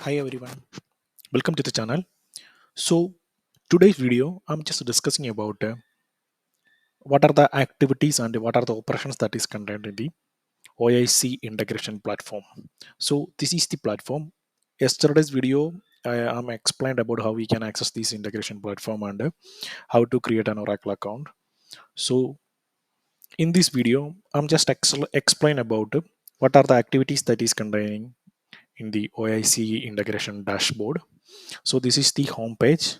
Hi everyone, welcome to the channel. So today's video, I'm just discussing about what are the activities and what are the operations that is contained in the OIC integration platform. So this is the platform. Yesterday's video, I am explained about how we can access this integration platform and how to create an Oracle account. So in this video, I'm just explain about what are the activities that is containing in the OIC integration dashboard. So this is the home page.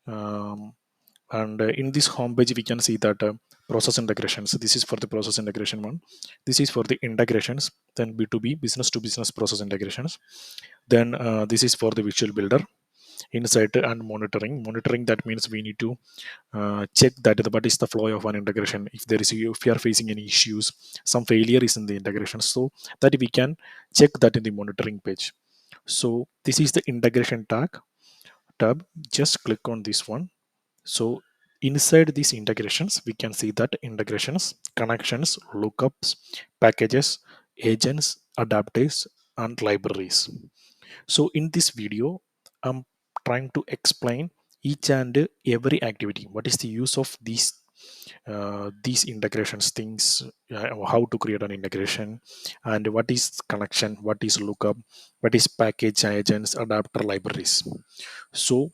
And in this home page we can see that process integrations, this is for the process integration one, this is for the integrations, then b2b business to business process integrations, then this is for the visual builder, insight and monitoring. That means we need to check that what is the flow of an integration, if there is if we are facing any issues, some failure is in the integration, so that we can check that in the monitoring page. So this is the integration tab. Just click on this one. So inside these integrations, we can see that integrations, connections, lookups, packages, agents, adapters, and libraries. So in this video, I'm trying to explain each and every activity. What is the use of these integrations things, how to create an integration, and what is connection, what is lookup, what is package, agents, adapter, libraries. So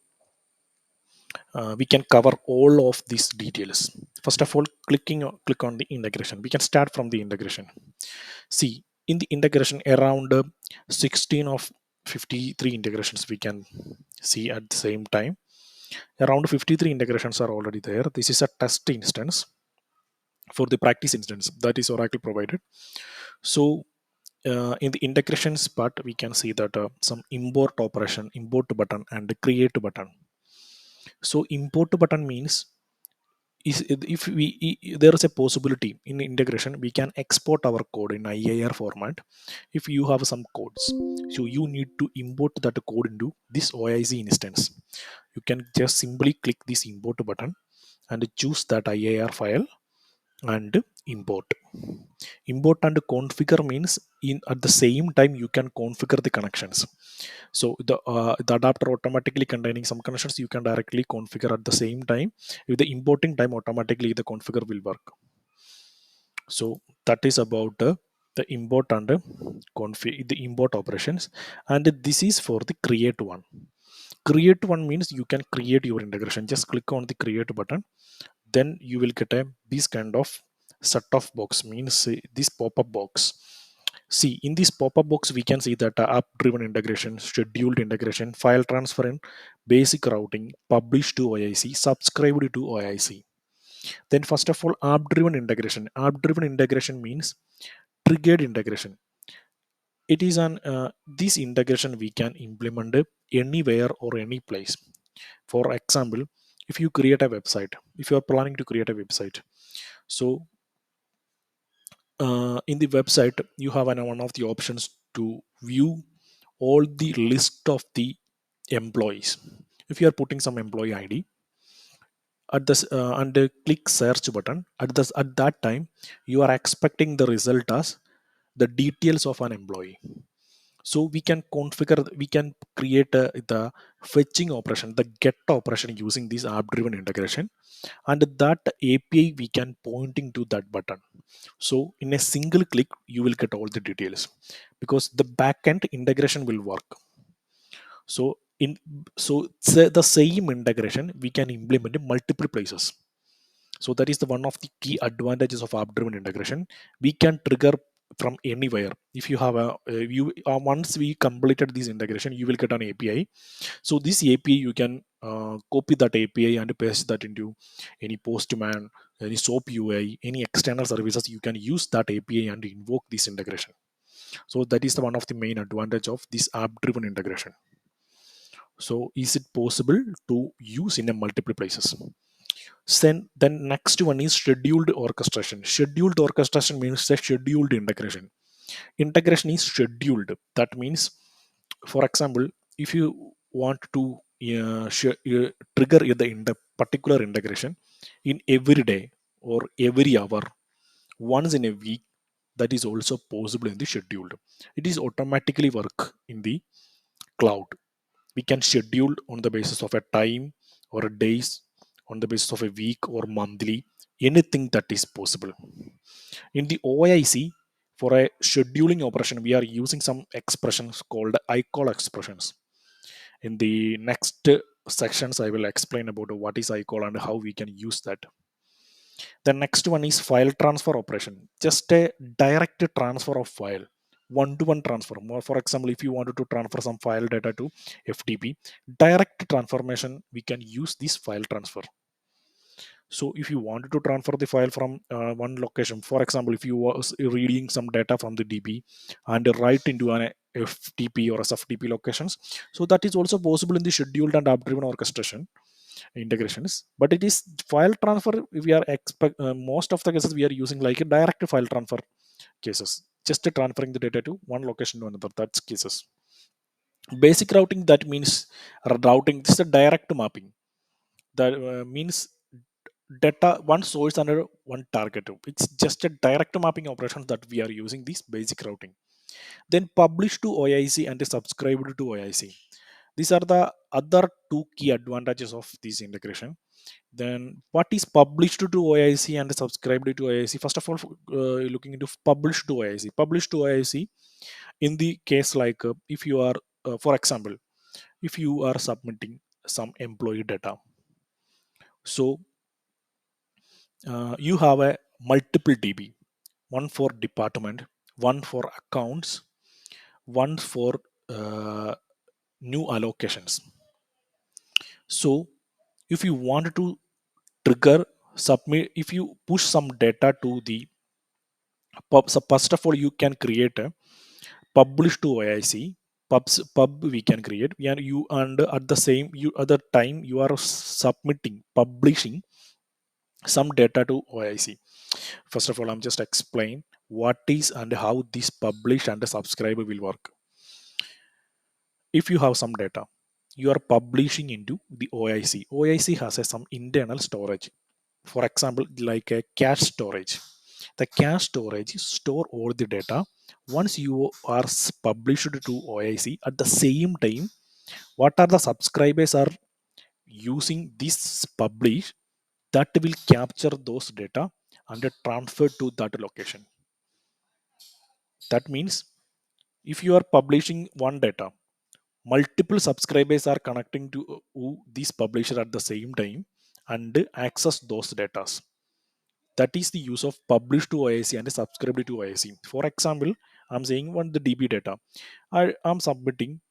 we can cover all of these details. First of all, click on the integration. We can start from the integration. See, in the integration, around 16 of 53 integrations we can see at the same time. Around 53 integrations are already there. This is a test instance. For the practice instance, that is Oracle provided. So in the integrations part, we can see that some import operation, import button and create button. So import button means, is if there is a possibility in integration, we can export our code in IAR format. If you have some codes, so you need to import that code into this OIC instance, you can just simply click this import button and choose that IAR file and import and configure means in at the same time you can configure the connections. So the adapter automatically containing some connections, you can directly configure at the same time. With the importing time, automatically the configure will work. So that is about the import and config, the import operations. And this is for the create one. Create one means you can create your integration. Just click on the create button, then you will get a this kind of set of box, means this pop-up box. See, in this pop-up box we can see that app driven integration, scheduled integration, file transfer and basic routing, publish to OIC, subscribed to OIC. Then first of all, app driven integration. App driven integration means triggered integration. It is an this integration we can implement anywhere or any place. For example, if you create a website, if you are planning to create a website, so in the website you have one of the options to view all the list of the employees. If you are putting some employee ID at this and click search button, at that time you are expecting the result as the details of an employee. So we can configure, we can create the fetching operation, the get operation using this app driven integration, and that API we can pointing to that button. So in a single click you will get all the details, because the backend integration will work. So in the same integration we can implement in multiple places. So that is the one of the key advantages of app driven integration. We can trigger from anywhere. If you have a you once we completed this integration, you will get an API. So this API you can copy that API and paste that into any Postman, any SOAP UI, any external services. You can use that API and invoke this integration. So that is the one of the main advantage of this app driven integration. So is it possible to use in a multiple places? Then next one is scheduled orchestration. Scheduled orchestration means a scheduled integration. Integration is scheduled. That means, for example, if you want to trigger the particular integration in every day or every hour, once in a week, that is also possible in the scheduled. It is automatically work in the cloud. We can schedule on the basis of a time or a days, on the basis of a week or monthly, anything that is possible. In the OIC, for a scheduling operation, we are using some expressions called I call expressions. In the next sections, I will explain about what is I call and how we can use that. The next one is file transfer operation, just a direct transfer of file, one-to-one transfer. More, for example, if you wanted to transfer some file data to FTP, direct transformation, we can use this file transfer. So if you wanted to transfer the file from one location, for example, if you was reading some data from the DB and write into an FTP or SFTP locations, so that is also possible in the scheduled and app-driven orchestration integrations. But it is file transfer, we are expect most of the cases we are using like a direct file transfer cases, just transferring the data to one location to another. That's cases. Basic routing, that means routing, this is a direct mapping. That means data one source under one target. It's just a direct mapping operation that we are using this basic routing. Then publish to OIC and subscribe to OIC. These are the other two key advantages of this integration. Then what is published to OIC and subscribed to OIC? First of all, looking into publish to OIC. Publish to OIC, in the case like if you are, for example, if you are submitting some employee data, so you have a multiple DB, one for department, one for accounts, one for uh, new allocations. So if you want to trigger submit, if you push some data to the pub, so first of all you can create a publish to OIC. Pub we can create, and you, and at the same you other time you are submitting, publishing some data to OIC. First of all, I'm just explain what is and how this publish and subscribe will work. If you have some data, you are publishing into the OIC. OIC has some internal storage. For example, like a cache storage. The cache storage store all the data. Once you are published to OIC, at the same time, what are the subscribers are using this publish, that will capture those data and transfer to that location. That means if you are publishing one data, multiple subscribers are connecting to this publisher at the same time and access those data. That is the use of publish to OIC and subscribe to OIC. For example, I'm saying one the DB data. I am submitting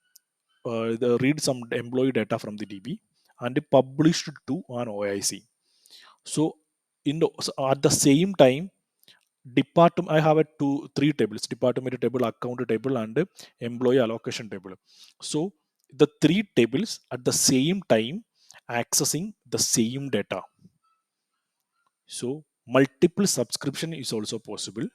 the read some employee data from the DB and published to an OIC. So so at the same time, department, I have a three tables: department table, account table, and employee allocation table. So the three tables at the same time accessing the same data. So multiple subscription is also possible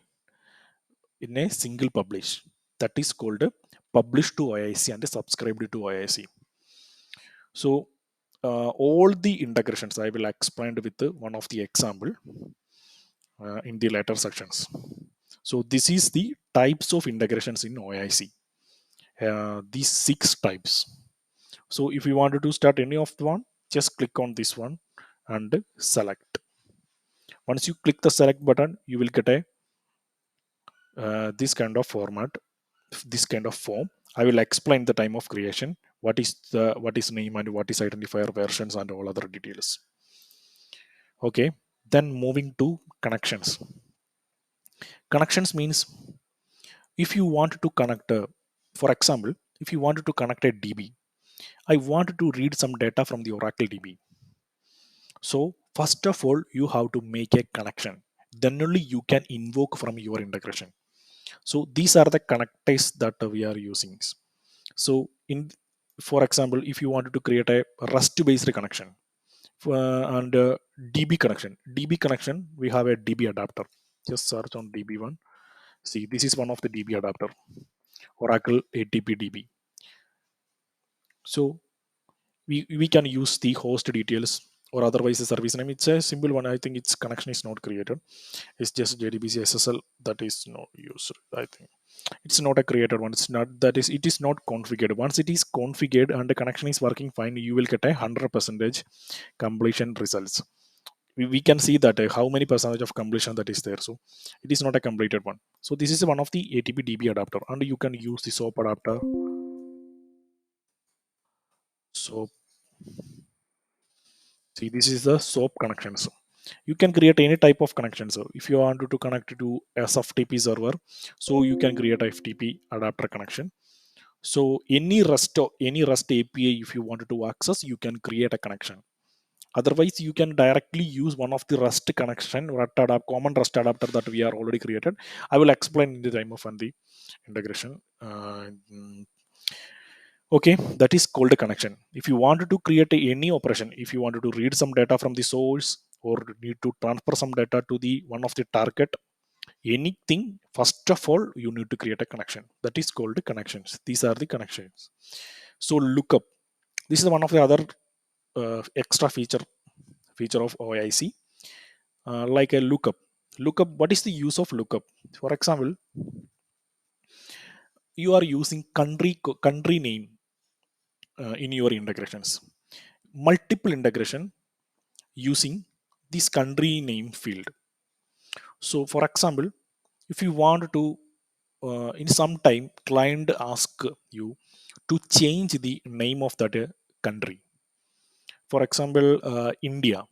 in a single publish. That is called a publish to OIC and subscribe to OIC. So all the integrations I will explain with one of the example in the later sections. So this is the types of integrations in OIC. These 6 types. So if you wanted to start any of the one, just click on this one and select. Once you click the select button, you will get a this kind of format, this kind of form. I will explain the time of creation, what is name and what is identifier versions and all other details. Okay, then moving to connections. Connections means if you want to connect, for example, if you wanted to connect a DB, I wanted to read some data from the Oracle DB. So first of all, you have to make a connection. Then only you can invoke from your integration. So these are the connectors that we are using. So for example, if you wanted to create a REST-based connection and DB connection, we have a DB adapter. Just search on DB one. See, this is one of the DB adapter, Oracle ATP DB. So we can use the host details or otherwise the service name. It's a simple one. I think its connection is not created. It's just JDBC SSL that is not used. I think it's not a created one. It's not that is it is not configured. Once it is configured and the connection is working fine, you will get a 100% completion results. We can see that how many percentage of completion that is there. So it is not a completed one. So this is one of the ATP DB adapter, and you can use the SOAP adapter. So see, this is the SOAP connections. You can create any type of connection. So if you want to connect to SFTP server, so you can create a FTP adapter connection. So any Rust API, if you wanted to access, you can create a connection. Otherwise, you can directly use one of the Rust connection, common Rust adapter that we are already created. I will explain in the time of the integration. Okay, that is called a connection. If you wanted to create any operation, if you wanted to read some data from the source or need to transfer some data to the one of the target, anything, first of all you need to create a connection. That is called connections. These are the connections. So lookup, this is one of the other extra feature of OIC, like a lookup. Lookup, what is the use of lookup? For example, you are using country name in your integrations, multiple integration using this country name field. So for example, if you want to in some time client ask you to change the name of that country. For example, India,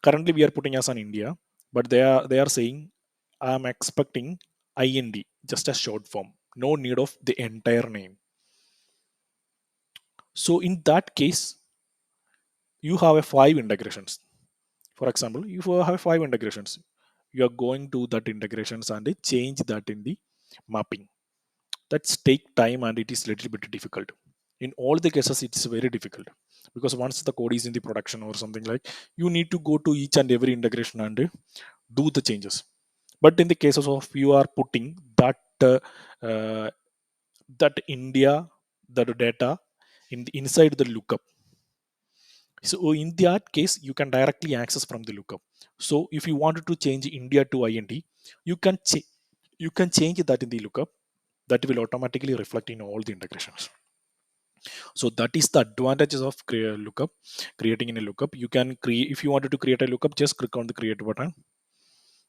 currently we are putting as an India, but they are saying I am expecting IND, just a short form, no need of the entire name. So in that case, you have a 5 integrations. For example, if you have 5 integrations, you are going to that integrations and change that in the mapping. That's take time and it is little bit difficult. In all the cases, it's very difficult because once the code is in the production or something, like, you need to go to each and every integration and do the changes. But in the cases of you are putting uh, that India, that data in the inside the lookup. So in that case, you can directly access from the lookup. So if you wanted to change India to IND, you can you can change that in the lookup. That will automatically reflect in all the integrations. So that is the advantages of lookup. Creating in a lookup, you can create, if you wanted to create a lookup, just click on the create button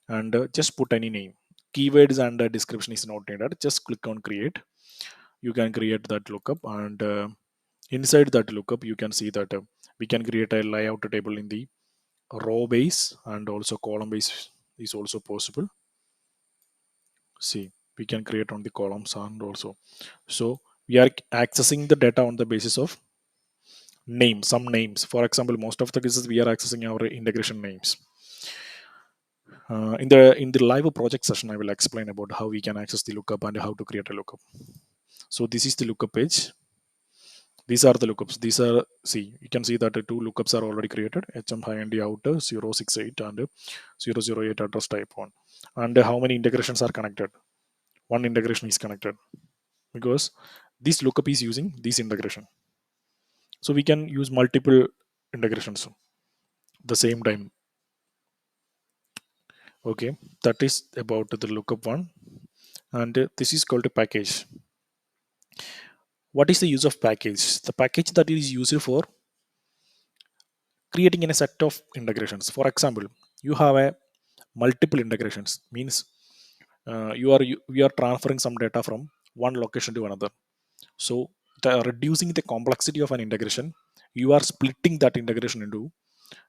and just put any name. Keywords and description is not needed. Just click on create. You can create that lookup, and inside that lookup you can see that we can create a layout table in the row base, and also column base is also possible. See, we can create on the columns, and also, so we are accessing the data on the basis of name, some names. For example, most of the cases we are accessing our integration names. In the live project session, I will explain about how we can access the lookup and how to create a lookup. So this is the lookup page. These are the lookups. These are, see, you can see that the 2 lookups are already created: hm hind outer 068 and 008 address type 1. And how many integrations are connected? One integration is connected because this lookup is using this integration. So we can use multiple integrations the same time. Okay, that is about the lookup one. And this is called a package. What is the use of package? The package that is used for creating in a set of integrations. For example, you have a multiple integrations, means we are transferring some data from one location to another. So reducing the complexity of an integration, you are splitting that integration into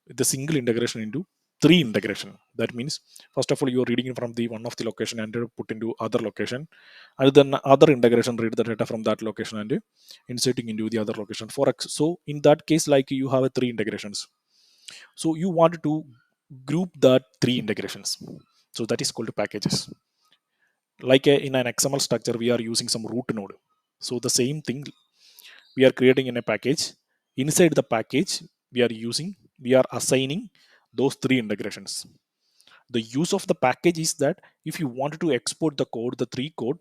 the single integration into 3 integration. That means, first of all, you are reading it from the one of the location and put into other location, and then other integration read the data from that location and inserting into the other location. So in that case, like, you have a 3 integrations. So you want to group that 3 integrations. So that is called packages. Like in an XML structure, we are using some root node. So the same thing we are creating in a package. Inside the package, we are assigning those 3 integrations. The use of the package is that if you wanted to export the code, the 3 code,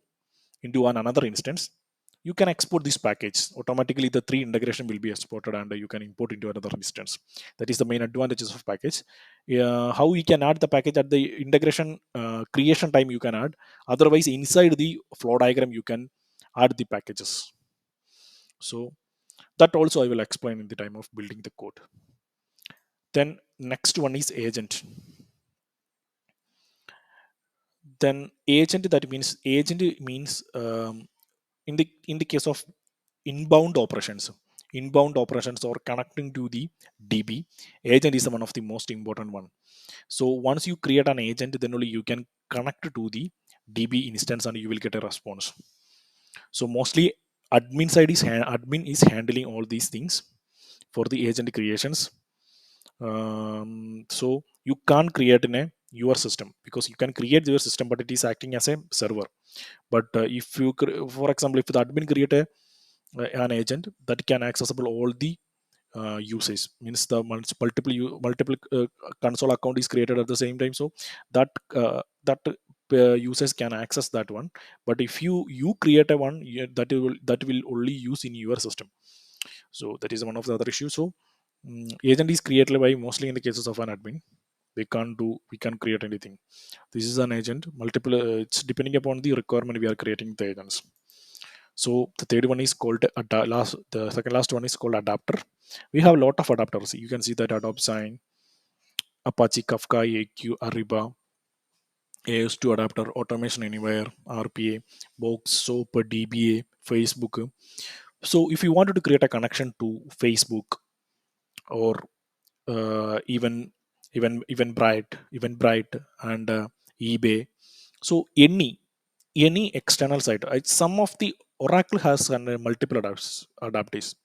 into another instance, you can export this package automatically. The three integration will be exported and you can import into another instance. That is the main advantages of package. How you can add the package at the integration creation time, you can add. Otherwise, inside the flow diagram, you can add the packages. So that also I will explain in the time of building the code. Then next one is agent. Then agent, that means agent means in the case of inbound operations or connecting to the DB, agent is one of the most important one. So once you create an agent, then only you can connect to the DB instance and you will get a response. So mostly admin is handling all these things for the agent creations. So you can't create in a your system, because you can create your system but it is acting as a server. But if you for example, if the admin create an agent that can accessible all the usage, means the multiple console account is created at the same time, so that users can access that one. But if you create a one, that will only use in your system. So that is one of the other issues. So agent is created by mostly in the cases of an admin. We can't create anything. This is an agent multiple, it's depending upon the requirement we are creating the agents. So the third one is called the second last one is called adapter. We have a lot of adapters. You can see that Adobe Sign, Apache Kafka, AQ, Ariba, AS2 adapter, Automation Anywhere, RPA, Box, SOAP, DBA, Facebook. So if you wanted to create a connection to Facebook or even Bright and eBay, so any external site, some of the Oracle has multiple adapters.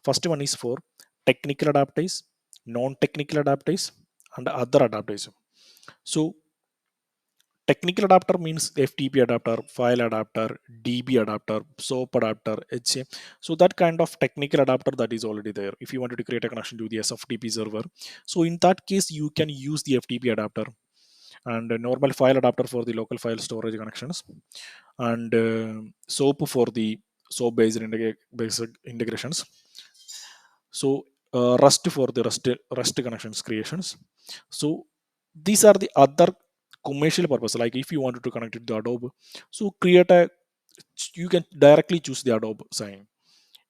First one is for technical adapters, non-technical adapters, and other adapters. So technical adapter means FTP adapter, file adapter, DB adapter, SOAP adapter, HA. So that kind of technical adapter that is already there. If you wanted to create a connection to the SFTP server, so in that case you can use the FTP adapter, and a normal file adapter for the local file storage connections, and SOAP for the SOAP based integrations. So Rust for the Rust connections creations. So these are the other commercial purpose. Like if you wanted to connect it to Adobe, so create a, you can directly choose the Adobe Sign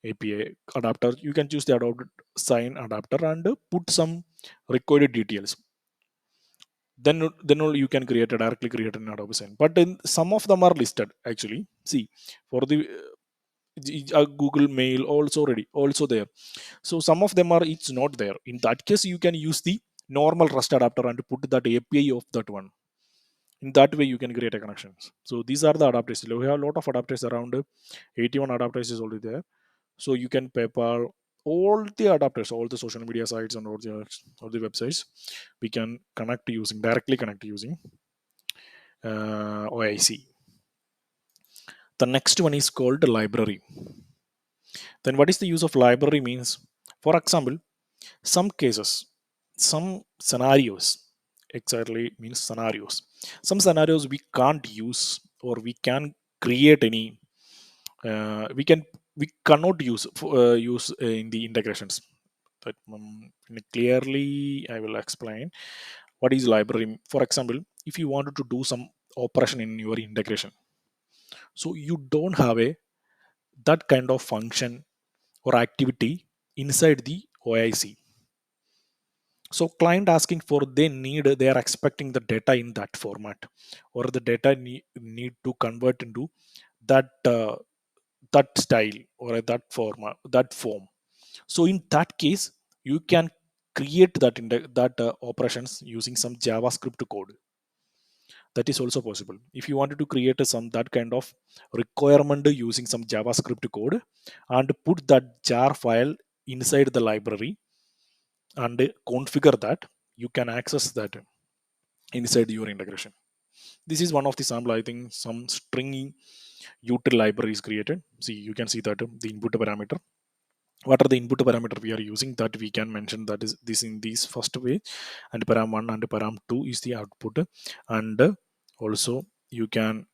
API adapter. You can choose the Adobe Sign adapter and put some required details. Then only you can directly create an Adobe Sign. But then some of them are listed actually. See, for the Google Mail also ready, also there. So some of them are it's not there. In that case, you can use the normal Rust adapter and put that API of that one. In that way, you can create a connections. So these are the adapters. We have a lot of adapters around. 81 adapters is already there. So you can PayPal all the adapters, all the social media sites and all the websites. We can directly connect using OIC. The next one is called library. Then what is the use of library means? For example, some cases, some scenarios, exactly means scenarios. Some scenarios we can't use, or we can create any. We cannot use in the integrations. But clearly, I will explain what is library. For example, if you wanted to do some operation in your integration, so you don't have a that kind of function or activity inside the OIC. So client asking for, they are expecting the data in that format, or the data need to convert into that that style or that format, that form. So in that case, you can create that operations using some JavaScript code. That is also possible. If you wanted to create some that kind of requirement using some JavaScript code and put that jar file inside the library and configure that, you can access that inside your integration. This is one of the sample. I think some string util library is created. See, you can see that the input parameter. What are the input parameter we are using, that we can mention that is this in this first way, and param1 and param2 is the output. And also you can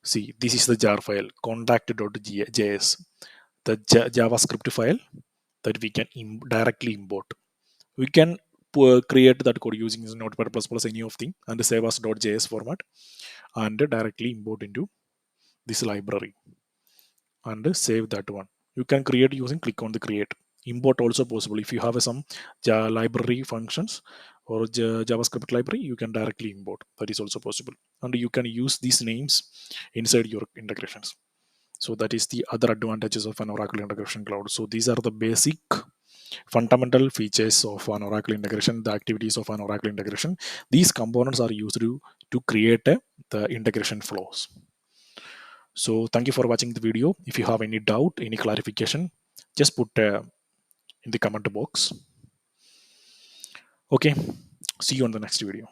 See, this is the jar file contact.js, the JavaScript file that we can directly import. We can create that code using Notepad++ any of thing and save as .js format and directly import into this library and save that one. You can create using click on the create. Import also possible. If you have some library functions or JavaScript library, you can directly import. That is also possible. And you can use these names inside your integrations. So that is the other advantages of an Oracle Integration Cloud. So these are the basic fundamental features of an Oracle integration, the activities of an Oracle integration. These components are used to create the integration flows. So thank you for watching the video. If you have any doubt, any clarification, just put in the comment box. Okay, see you on the next video.